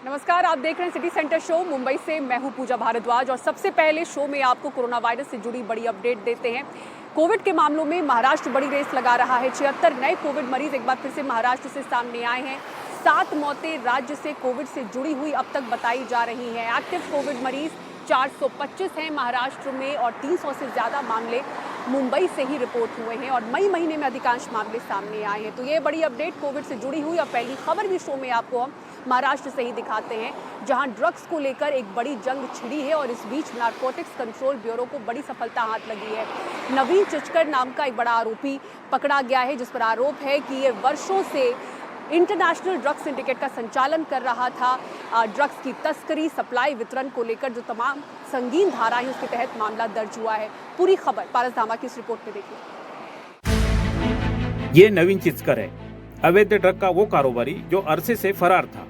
नमस्कार, आप देख रहे हैं सिटी सेंटर शो। मुंबई से मैं हूं पूजा भारद्वाज और सबसे पहले शो में आपको कोरोना वायरस से जुड़ी बड़ी अपडेट देते हैं। कोविड के मामलों में महाराष्ट्र बड़ी रेस लगा रहा है। 76 नए कोविड मरीज एक बार फिर से महाराष्ट्र से सामने आए हैं। 7 मौतें राज्य से कोविड से जुड़ी हुई अब तक बताई जा रही हैं। एक्टिव कोविड मरीज 425 हैं महाराष्ट्र में और 300 से ज़्यादा मामले मुंबई से ही रिपोर्ट हुए हैं और मई महीने में अधिकांश मामले सामने आए हैं। तो ये बड़ी अपडेट कोविड से जुड़ी हुई और पहली खबर भी शो में आपको हम महाराष्ट्र से ही दिखाते हैं, जहां ड्रग्स को लेकर एक बड़ी जंग छिड़ी है और इस बीच नारकोटिक्स कंट्रोल ब्यूरो को बड़ी सफलता हाथ लगी है। नवीन चिचकर नाम का एक बड़ा आरोपी पकड़ा गया है, जिस पर आरोप है कि ये वर्षों से इंटरनेशनल ड्रग्स सिंडिकेट का संचालन कर रहा था। ड्रग्स की तस्करी, सप्लाई, वितरण को लेकर जो तमाम संगीन धाराएं हैं उसके तहत मामला दर्ज हुआ है। पूरी खबर पारस धामा की इस रिपोर्ट में देखिए। ये नवीन चिचकर है, अवैध ड्रग का वो कारोबारी जो अरसे से फरार था।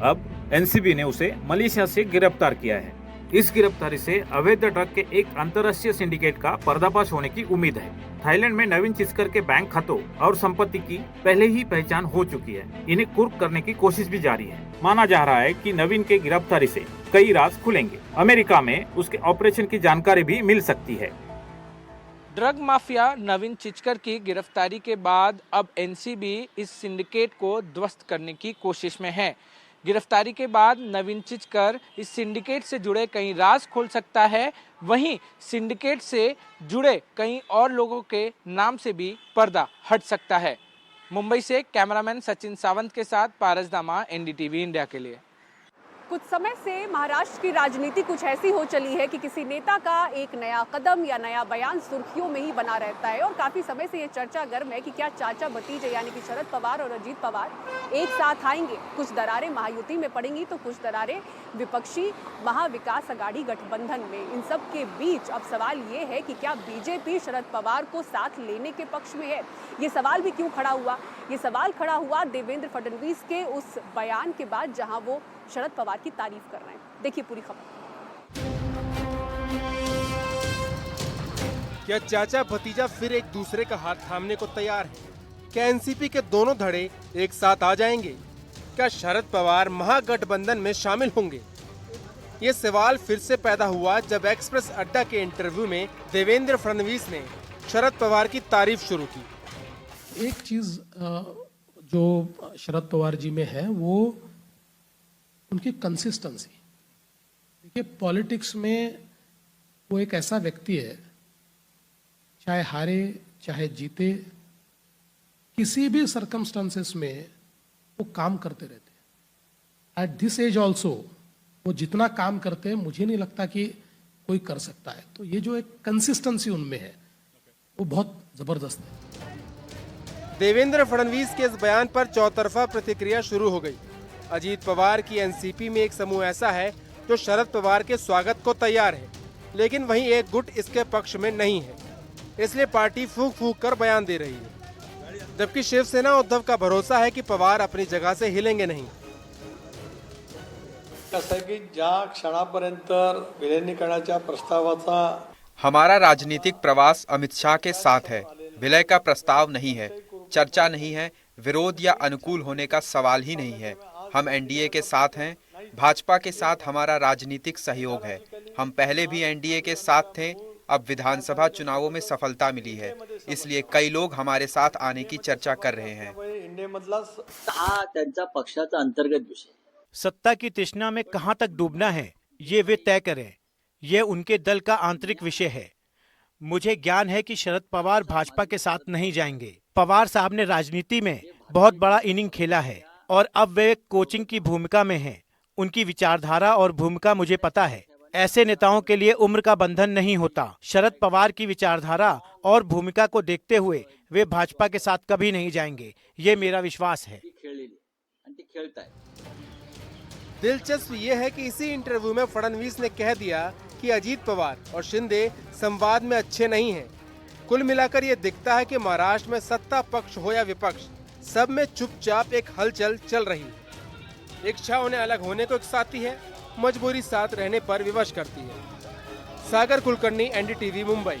अब एनसीबी ने उसे मलेशिया से गिरफ्तार किया है। इस गिरफ्तारी से अवैध ड्रग के एक अंतर्राष्ट्रीय सिंडिकेट का पर्दाफाश होने की उम्मीद है। थाईलैंड में नवीन चिचकर के बैंक खातों और संपत्ति की पहले ही पहचान हो चुकी है। इन्हें कुर्क करने की कोशिश भी जारी है। माना जा रहा है कि नवीन के गिरफ्तारी से कई राज खुलेंगे। अमेरिका में उसके ऑपरेशन की जानकारी भी मिल सकती है। ड्रग माफिया नवीन चिचकर की गिरफ्तारी के बाद अब एनसीबी इस सिंडिकेट को ध्वस्त करने की कोशिश में है। गिरफ्तारी के बाद नवीन चिचकर इस सिंडिकेट से जुड़े कई राज खोल सकता है। वहीं सिंडिकेट से जुड़े कई और लोगों के नाम से भी पर्दा हट सकता है। मुंबई से कैमरामैन सचिन सावंत के साथ पारस दामा, एनडीटीवी इंडिया के लिए। कुछ समय से महाराष्ट्र की राजनीति कुछ ऐसी हो चली है कि किसी नेता का एक नया कदम या नया बयान सुर्खियों में ही बना रहता है और काफी समय से ये चर्चा गर्म है कि क्या चाचा भतीजे यानी कि शरद पवार और अजीत पवार एक साथ आएंगे। कुछ दरारें महायुति में पड़ेंगी तो कुछ दरारें विपक्षी महाविकास अघाड़ी गठबंधन में। इन सब के बीच अब सवाल ये है कि क्या बीजेपी शरद पवार को साथ लेने के पक्ष में है। ये सवाल भी क्यों खड़ा हुआ? ये सवाल खड़ा हुआ देवेंद्र फडणवीस के उस बयान के बाद जहां वो शरद पवार की तारीफ कर रहे हैं। देखिए पूरी खबर। क्या चाचा भतीजा फिर एक दूसरे का हाथ थामने को तैयार है? क्या एनसीपी के दोनों धड़े एक साथ आ जाएंगे? क्या शरद पवार महागठबंधन में शामिल होंगे? ये सवाल फिर से पैदा हुआ जब एक्सप्रेस अड्डा के इंटरव्यू में देवेंद्र फडणवीस ने शरद पवार की तारीफ शुरू की। एक चीज जो शरद पवार जी में है वो उनकी कंसिस्टेंसी। देखिए, पॉलिटिक्स में वो एक ऐसा व्यक्ति है, चाहे हारे चाहे जीते, किसी भी सर्कमस्टांसेस में वो काम करते रहते हैं। एट दिस एज ऑल्सो वो जितना काम करते हैं मुझे नहीं लगता कि कोई कर सकता है। तो ये जो एक कंसिस्टेंसी उनमें है वो बहुत जबरदस्त है। देवेंद्र फडणवीस के इस बयान पर चौतरफा प्रतिक्रिया शुरू हो गई। अजीत पवार की एनसीपी में एक समूह ऐसा है जो शरद पवार के स्वागत को तैयार है, लेकिन वहीं एक गुट इसके पक्ष में नहीं है, इसलिए पार्टी फूंक फूंक कर बयान दे रही है। जबकि शिवसेना उद्धव का भरोसा है कि पवार अपनी जगह से हिलेंगे नहीं। कसं आहे की ज्या क्षणापर्यंत विलीनीकरणाच्या प्रस्तावाचा हमारा राजनीतिक प्रवास अमित शाह के साथ है। विलय का प्रस्ताव नहीं है, चर्चा नहीं है, विरोध या अनुकूल होने का सवाल ही नहीं है। हम एनडीए के साथ हैं, भाजपा के साथ हमारा राजनीतिक सहयोग है। हम पहले भी एनडीए के साथ थे, अब विधानसभा चुनावों में सफलता मिली है, इसलिए कई लोग हमारे साथ आने की चर्चा कर रहे हैं। हा त्यांचा पक्षाचा अंतर्गत विषय। सत्ता की तृष्णा में कहां तक डूबना है ये वे तय करें, ये उनके दल का आंतरिक विषय है। मुझे ज्ञान है कि शरद पवार भाजपा के साथ नहीं जाएंगे। पवार साहब ने राजनीति में बहुत बड़ा इनिंग खेला है और अब वे कोचिंग की भूमिका में हैं। उनकी विचारधारा और भूमिका मुझे पता है। ऐसे नेताओं के लिए उम्र का बंधन नहीं होता। शरद पवार की विचारधारा और भूमिका को देखते हुए वे भाजपा के साथ कभी नहीं जाएंगे, ये मेरा विश्वास है। दिलचस्प ये है कि इसी इंटरव्यू में फडणवीस ने कह दिया कि अजीत पवार और शिंदे संवाद में अच्छे नहीं हैं। कुल मिलाकर ये दिखता है कि महाराष्ट्र में सत्ता पक्ष हो या विपक्ष, सब में चुपचाप एक हलचल चल रही है। इच्छा उन्हें अलग होने को उकसाती है, मजबूरी साथ रहने पर विवश करती है। सागर कुलकर्णी, एनडीटीवी, मुंबई।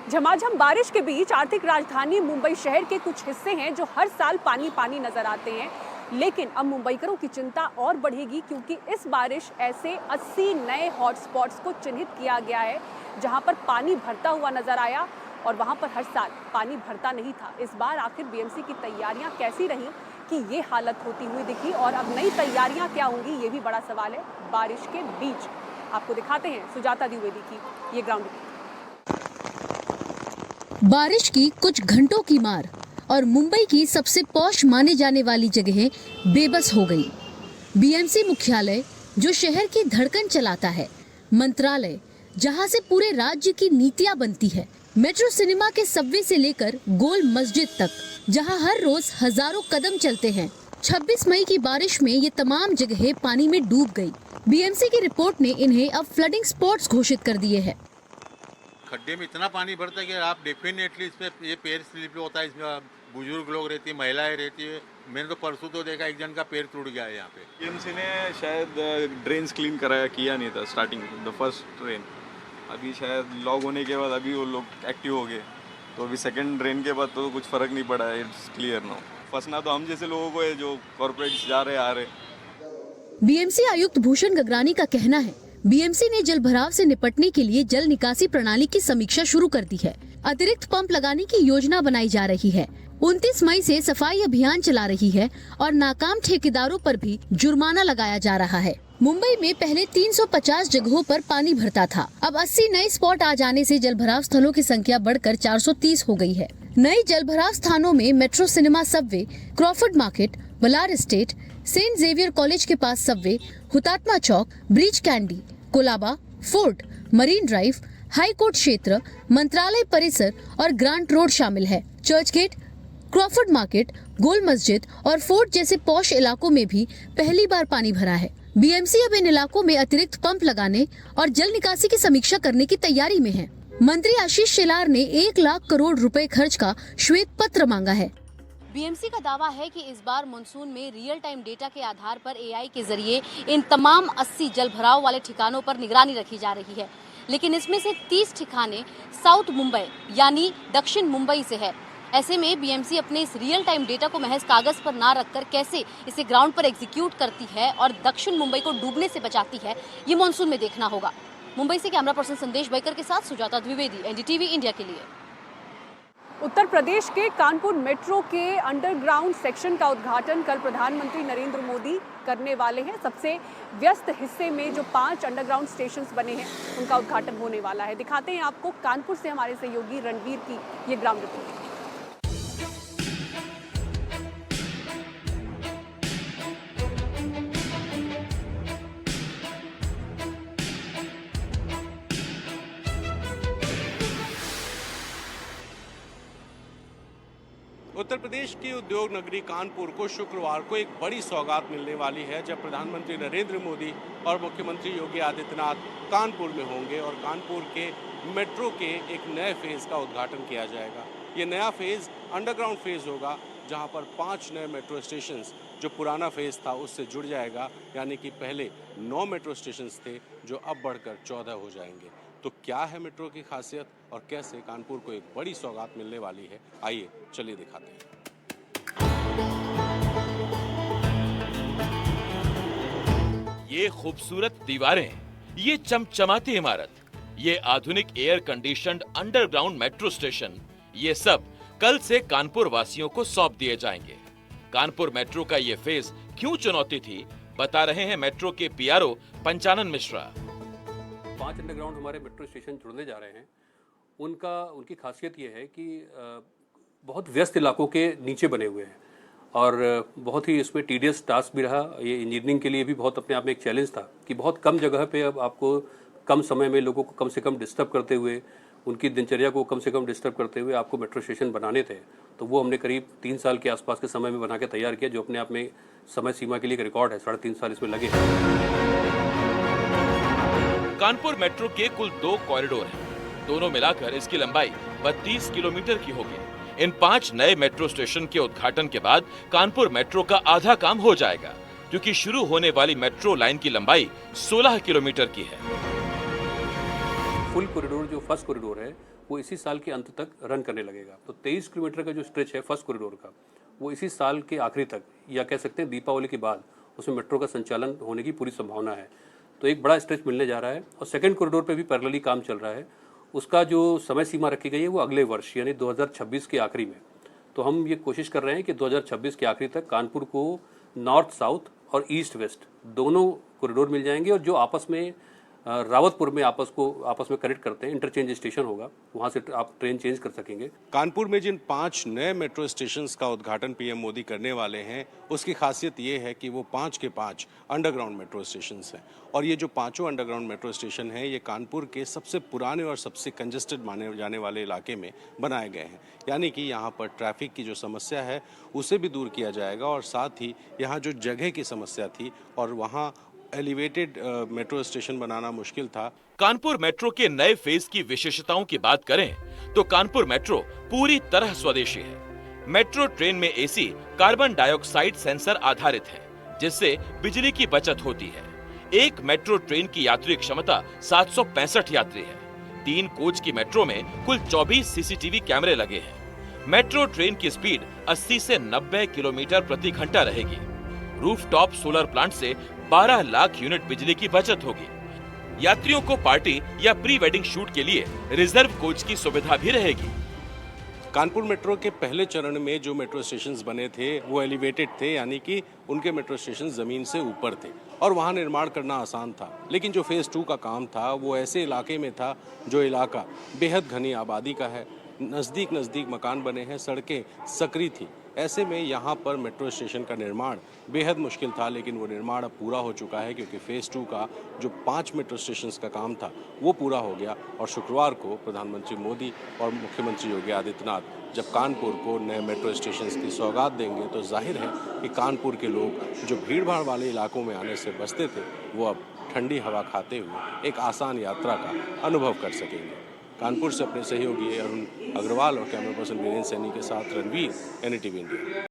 झमाझम बारिश के बीच आर्थिक राजधानी मुंबई शहर के कुछ हिस्से हैं जो हर साल पानी पानी नजर आते हैं। लेकिन अब मुंबईकरों की चिंता और बढ़ेगी, क्योंकि इस बारिश ऐसे 80 नए हॉटस्पॉट्स को चिन्हित किया गया है जहां पर पानी भरता हुआ नजर आया और वहां पर हर साल पानी भरता नहीं था। इस बार आखिर बीएमसी की तैयारियां कैसी रहीं कि ये हालत होती हुई दिखी, और अब नई तैयारियां क्या होंगी, ये भी बड़ा सवाल है बारिश के बीच। आपको दिखाते हैं सुजाता द्विवेदी की ये ग्राउंड रिपोर्ट। बारिश की कुछ घंटों की मार और मुंबई की सबसे पॉश माने जाने वाली जगहें बेबस हो गई। बीएमसी मुख्यालय जो शहर की धड़कन चलाता है, मंत्रालय जहां से पूरे राज्य की नीतियां बनती है, मेट्रो सिनेमा के सबवे से लेकर गोल मस्जिद तक जहां हर रोज हजारों कदम चलते हैं, 26 मई की बारिश में ये तमाम जगहें पानी में डूब गई। बीएमसी की रिपोर्ट ने इन्हें अब फ्लडिंग स्पॉट्स घोषित कर दिए हैं। खड्डे में इतना पानी भरता है कि आप डेफिनेटली इसमें ये पैर स्लिप होता है, इसमें बुजुर्ग लोग रहती है, महिलाएं रहती है। मैंने तो परसों तो देखा एक जन का पैर टूट गया है यहाँ पे। बीएमसी ने शायद ड्रेन्स क्लीन किया नहीं था स्टार्टिंग द फर्स्ट ड्रेन। अभी शायद लॉग होने के बाद अभी वो लोग एक्टिव हो गए, तो अभी सेकंड ड्रेन के बाद तो कुछ फर्क नहीं पड़ा है। It's clear now. फंसना तो हम जैसे लोगों को है जो कॉर्पोरेट्स जा रहे आ रहे। बीएमसी आयुक्त भूषण गगरानी का कहना है, बीएमसी ने जल भराव से निपटने के लिए जल निकासी प्रणाली की समीक्षा शुरू कर दी है। अतिरिक्त पंप लगाने की योजना बनाई जा रही है। 29 मई से सफाई अभियान चला रही है और नाकाम ठेकेदारों पर भी जुर्माना लगाया जा रहा है। मुंबई में पहले 350 जगहों पर पानी भरता था, अब 80 नए स्पॉट आ जाने से जल भराव स्थलों की संख्या बढ़कर 430 हो गई है। नए जल भराव स्थानों में Metro Cinema subway, Crawford Market, वलार एस्टेट, सेंट जेवियर कॉलेज के पास subway, Hutatma Chowk, Breach Candy, Colaba, Fort, Marine Drive, High Court क्षेत्र, मंत्रालय परिसर और ग्रांट रोड शामिल है। Churchgate, Crawford Market, Gol Masjid और फोर्ट जैसे पॉश इलाकों में भी पहली बार पानी भरा है। बीएमसी अब इन इलाकों में अतिरिक्त पंप लगाने और जल निकासी की समीक्षा करने की तैयारी में है। मंत्री आशीष शेलार ने 1 लाख करोड़ रुपए खर्च का श्वेत पत्र मांगा है। बीएमसी का दावा है कि इस बार मानसून में रियल टाइम डेटा के आधार पर एआई के जरिए इन तमाम 80 जल भराव वाले ठिकानों पर निगरानी रखी जा रही है, लेकिन इसमें से 30 ठिकाने साउथ मुंबई यानी दक्षिण मुंबई से है। ऐसे में बीएमसी अपने इस रियल टाइम डेटा को महज कागज पर ना रखकर कैसे इसे ग्राउंड पर एग्जीक्यूट करती है और दक्षिण मुंबई को डूबने से बचाती है, ये मानसून में देखना होगा। मुंबई से कैमरा पर्सन संदेश बैकर के साथ सुजाता द्विवेदी, एनडीटीवी इंडिया के लिए। उत्तर प्रदेश के कानपुर मेट्रो के अंडरग्राउंड सेक्शन का उद्घाटन कल प्रधानमंत्री नरेंद्र मोदी करने वाले हैं। सबसे व्यस्त हिस्से में जो 5 अंडरग्राउंड स्टेशंस बने हैं उनका उद्घाटन होने वाला है। दिखाते हैं आपको कानपुर से हमारे सहयोगी रणवीर की ये ग्राउंड रिपोर्ट। उत्तर प्रदेश की उद्योग नगरी कानपुर को शुक्रवार को एक बड़ी सौगात मिलने वाली है, जब प्रधानमंत्री नरेंद्र मोदी और मुख्यमंत्री योगी आदित्यनाथ कानपुर में होंगे और कानपुर के मेट्रो के एक नए फेज़ का उद्घाटन किया जाएगा। ये नया फेज़ अंडरग्राउंड फेज़ होगा, जहां पर 5 नए मेट्रो स्टेशंस जो पुराना फेज़ था उससे जुड़ जाएगा, यानी कि पहले 9 मेट्रो स्टेशंस थे जो अब बढ़कर 14 हो जाएंगे। तो क्या है मेट्रो की खासियत और कैसे कानपुर को एक बड़ी सौगात मिलने वाली है, आइए चलिए दिखाते हैं। ये खूबसूरत दीवारें, ये चमचमाती इमारत, ये आधुनिक air conditioned underground metro station, ये सब कल से कानपुर वासियों को सौंप दिए जाएंगे। कानपुर मेट्रो का ये फेज क्यों चुनौती थी, बता रहे हैं मेट्रो के पीआरओ पंचानन मिश्रा। 5 अंडरग्राउंड हमारे मेट्रो स्टेशन जुड़ने जा रहे हैं। उनकी खासियत ये है कि बहुत व्यस्त इलाकों के नीचे बने हुए हैं और बहुत ही इसमें टीडियस टास्क भी रहा। ये इंजीनियरिंग के लिए भी बहुत अपने आप में एक चैलेंज था कि बहुत कम जगह पे अब आपको कम समय में लोगों को कम से कम डिस्टर्ब करते हुए, उनकी दिनचर्या को कम से कम डिस्टर्ब करते हुए आपको मेट्रो स्टेशन बनाने थे। तो वो हमने करीब 3 साल के आसपास के समय में बना के तैयार किया, जो अपने आप में समय सीमा के लिए एक रिकॉर्ड है। 3.5 साल इसमें लगे। कानपुर मेट्रो के कुल 2 कॉरिडोर हैं। दोनों मिलाकर इसकी लंबाई 32 किलोमीटर की होगी। इन 5 नए मेट्रो स्टेशन के उद्घाटन के बाद कानपुर मेट्रो का आधा काम हो जाएगा, क्योंकि शुरू होने वाली मेट्रो लाइन की लंबाई 16 किलोमीटर की है। फुल कॉरिडोर जो फर्स्ट कॉरिडोर है वो इसी साल के अंत तक रन करने लगेगा। तो 23 किलोमीटर का जो स्ट्रेच है फर्स्ट कॉरिडोर का, वो इसी साल के आखिरी तक या कह सकते हैं दीपावली के बाद उसमें मेट्रो का संचालन होने की पूरी संभावना है। तो एक बड़ा स्ट्रेच मिलने जा रहा है और सेकंड कॉरिडोर पे भी पैरेलली काम चल रहा है। उसका जो समय सीमा रखी गई है वो अगले वर्ष यानी 2026 के आखिरी में। तो हम ये कोशिश कर रहे हैं कि 2026 के आखिरी तक कानपुर को नॉर्थ साउथ और ईस्ट वेस्ट दोनों कॉरिडोर मिल जाएंगे और जो आपस में रावतपुर में आपस में कनेक्ट करते हैं, इंटरचेंज स्टेशन होगा, वहाँ से आप ट्रेन चेंज कर सकेंगे। कानपुर में जिन 5 नए मेट्रो स्टेशंस का उद्घाटन पीएम मोदी करने वाले हैं, उसकी खासियत ये है कि वो 5 के 5 अंडरग्राउंड मेट्रो स्टेशंस हैं और ये जो पांचों अंडरग्राउंड मेट्रो स्टेशन हैं ये कानपुर के सबसे पुराने और सबसे कंजेस्टेड माने जाने वाले इलाके में बनाए गए हैं। यानी कि यहाँ पर ट्रैफिक की जो समस्या है उसे भी दूर किया जाएगा और साथ ही यहाँ जो जगह की समस्या थी और वहाँ एलिवेटेड मेट्रो स्टेशन बनाना मुश्किल था। कानपुर मेट्रो के नए फेज की विशेषताओं की बात करें तो कानपुर मेट्रो पूरी तरह स्वदेशी है। मेट्रो ट्रेन में एसी कार्बन डाइऑक्साइड सेंसर आधारित है, जिससे बिजली की बचत होती है। एक मेट्रो ट्रेन की यात्री क्षमता 765 यात्री है। 3 कोच की मेट्रो में कुल 24 सीसीटीवी कैमरे लगे हैं। मेट्रो ट्रेन की स्पीड 80 से 90 किलोमीटर प्रति घंटा रहेगी। रूफटॉप सोलर प्लांट से 12 लाख यूनिट बिजली की बचत होगी। यात्रियों को पार्टी या प्री वेडिंग शूट के लिए रिजर्व कोच की सुविधा भी रहेगी। कानपुर मेट्रो के पहले चरण में जो मेट्रो स्टेशंस बने थे वो एलिवेटेड थे, यानी कि उनके मेट्रो स्टेशन जमीन से ऊपर थे और वहाँ निर्माण करना आसान था। लेकिन जो फेज 2 का काम था वो ऐसे इलाके में था जो इलाका बेहद घनी आबादी का है, नज़दीक मकान बने हैं, सड़कें सकरी थी। ऐसे में यहाँ पर मेट्रो स्टेशन का निर्माण बेहद मुश्किल था, लेकिन वो निर्माण अब पूरा हो चुका है क्योंकि फेज़ 2 का जो 5 मेट्रो स्टेशंस का काम था वो पूरा हो गया। और शुक्रवार को प्रधानमंत्री मोदी और मुख्यमंत्री योगी आदित्यनाथ जब कानपुर को नए मेट्रो स्टेशंस की सौगात देंगे तो जाहिर है कि कानपुर के लोग जो भीड़ भाड़ वाले इलाकों में आने से बचते थे वो अब ठंडी हवा खाते हुए एक आसान यात्रा का अनुभव कर सकेंगे। कानपुर से अपने सहयोगी अरुण अग्रवाल और कैमरा पर्सन वीरेंद्र सैनी के साथ रणवीर, NDTV इंडिया।